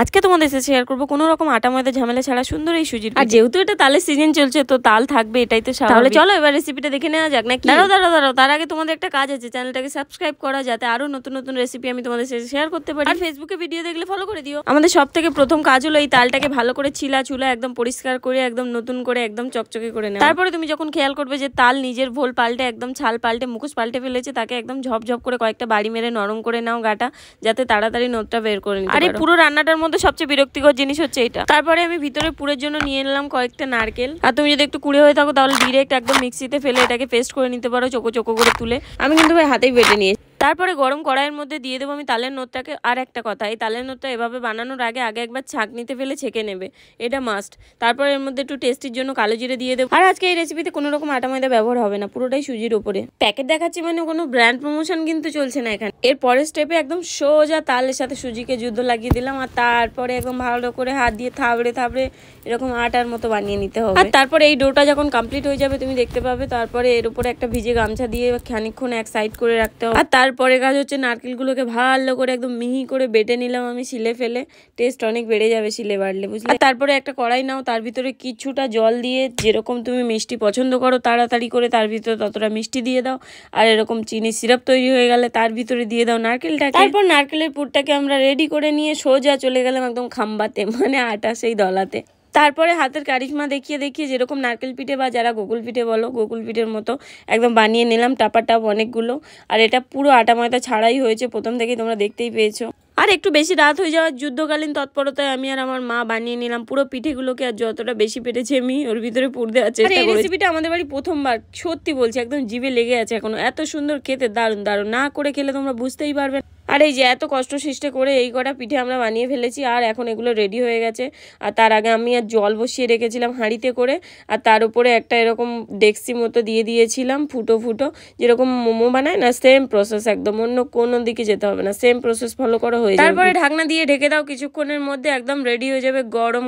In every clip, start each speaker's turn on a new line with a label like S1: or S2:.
S1: আজকে তোমাদের সাথে শেয়ার করবো কোনো রকম আটা ময়দা ঝামেলা ছাড়া সুন্দর এই সুজির। আর যেহেতু এটা তালের সিজন চলছে তো তাল থাকবে, এটাই তো স্বাভাবিক। তাহলে চলো এবার রেসিপিটা দেখে নেওয়া যাক। নাকি দাঁড়াও তার আগে তোমাদের একটা কাজ আছে, চ্যানেলটাকে সাবস্ক্রাইব করা, যাতে আরো নতুন নতুন রেসিপি আমি তোমাদের সাথে শেয়ার করতে পারি। আর ফেসবুকে ভিডিও দেখলে ফলো করে দিও। আমাদের সব থেকে প্রথম কাজ হলো এই তালটাকে ভালো করে চুলা একদম পরিষ্কার করে একদম নতুন করে একদম চকচকে করে নেওয়া। তারপরে তুমি যখন খেয়াল করবে যে তাল নিজের ভোল পাল্টে একদম ছাল পাল্টে মুখোশ পাল্টে ফেলেছে, তাকে একদম ঝপঝপ করে কয়েকটা বাড়ি মেরে নরম করে নাও গাটা, যাতে তাড়াতাড়ি নোটটা বের করে নিতে পারো। আর এই পুরো রান্নাটার মধ্যে সবচেয়ে বিরক্তিকর জিনিস হচ্ছে এটা। তারপরে আমি ভিতরে পুরের জন্য নিয়ে নিলাম কয়েকটা নারকেল। আর তুমি যদি একটু কুড়ে হয়ে থাকো তাহলে ডিরেক্ট একদম মিক্সিতে ফেলে এটাকে পেস্ট করে নিতে পারো, চোকো চোকো করে তুলে। আমি কিন্তু ভাই হাতেই বেটে নিয়েছি। তারপরে গরম কড়াইয়ের মধ্যে দিয়ে দেবো আমি তালের নোটটাকে। আর একটা কথা, এই তালের নোটটা এভাবে বানানোর আগে একবার ছাঁকনিতে ফেলে ছেঁকে নেবে, এটা মাস্ট। তারপর এর মধ্যে একটু টেস্টির জন্য কালো জিরে দিয়ে দেবো। আর আজকে এই রেসিপিতে কোনো রকম আটা ময়দা ব্যবহার হবে না, পুরোটাই সুজির উপরে। প্যাকেট দেখাচ্ছি মানে কোনো ব্র্যান্ড প্রমোশন কিন্তু চলছে না এখানে। এর পরের স্টেপে একদম সোজা তালের সাথে সুজিকে যুদ্ধ লাগিয়ে দিলাম, আর তারপরে একদম ভালো করে হাত দিয়ে থাবড়ে এরকম আটার মতো বানিয়ে নিতে হবে। আর তারপরে এই ডোটা যখন কমপ্লিট হয়ে যাবে তুমি দেখতে পাবে, তারপরে এর উপরে একটা ভিজে গামছা দিয়ে খানিকক্ষণ এক সাইড করে রাখতে হবে। আর তারপরে কাজ হচ্ছে নারকেলগুলোকে ভালো করে একদম মিহি করে বেটে নিলাম আমি শিলে ফেলে। টেস্ট অনেক বেড়ে যাবে শিলে বাড়লে, বুঝলে। তারপরে একটা কড়াই নাও, তার ভিতরে কিছুটা জল দিয়ে যেরকম তুমি মিষ্টি পছন্দ করো তাড়াতাড়ি করে তার ভিতরে ততটা মিষ্টি দিয়ে দাও। আর এরকম চিনি সিরাপ তৈরি হয়ে গেলে তার ভিতরে দিয়ে দাও নারকেলটাকে। তারপর নারকেলের পুরটাকে আমরা রেডি করে নিয়ে সোজা চলে গেলাম একদম খাম্বাতে, মানে আটা সেই দলাতে। তারপরে হাতের কারিশমা দেখিয়ে যেরকম নারকেল পিঠে বা যারা গোকুল পিঠে বলো, গোকুল পিঠের মতো একদম বানিয়ে নিলাম টাপ অনেকগুলো। আর এটা পুরো আটা ময়দা ছাড়াই হয়েছে, প্রথম থেকেই তোমরা দেখতেই পেয়েছো। আর একটু বেশি রাত হয়ে যাওয়ার যুদ্ধকালীন তৎপরতায় আমি আর আমার মা বানিয়ে নিলাম পুরো পিঠেগুলোকে। আর যতটা বেশি পেটেছে আমি ওর ভিতরে পুর দেওয়ার চেষ্টা করি। এই রেসিপিটা আমাদের বাড়ি প্রথমবার, সত্যি বলছি একদম জিভে লেগে আছে এখনো। এত সুন্দর খেতে, দারুণ না করে খেলে তোমরা বুঝতেই পারবে। আর এই যে এত কষ্ট সৃষ্টি করে এই কটা পিঠে আমরা বানিয়ে ফেলেছি, আর এখন এগুলো রেডি হয়ে গেছে। আর তার আগে আমি আর জল বসিয়ে রেখেছিলাম হাঁড়িতে করে, আর তার উপরে একটা এরকম ডেক্সি মতো দিয়ে দিয়েছিলাম ফুটো যেরকম মোমো বানায় না, সেম প্রসেস একদম, অন্য কোনো দিকে যেতে হবে না, সেম প্রসেস ফলো করা হয়ে যাবে। তারপরে ঢাকনা দিয়ে ঢেকে দাও, কিছুক্ষণের মধ্যে একদম রেডি হয়ে যাবে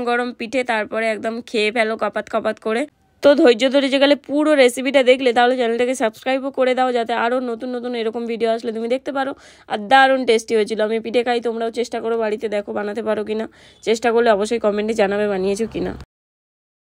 S1: গরম পিঠে। তারপরে একদম খেয়ে ফেলো কপাত করে। তো ধৈর্য ধরে যে গেলে পুরো রেসিপিটা দেখলে তাহলে চ্যানেলটাকে সাবস্ক্রাইবও করে দাও, যাতে আরও নতুন এরকম ভিডিও আসলে তুমি দেখতে পারো। আর দারুণ টেস্টি হয়েছিল। আমি পিঠে খাই, তোমরাও চেষ্টা করো বাড়িতে, দেখো বানাতে পারো কিনা। চেষ্টা করলে অবশ্যই কমেন্টে জানাবে বানিয়েছো কিনা।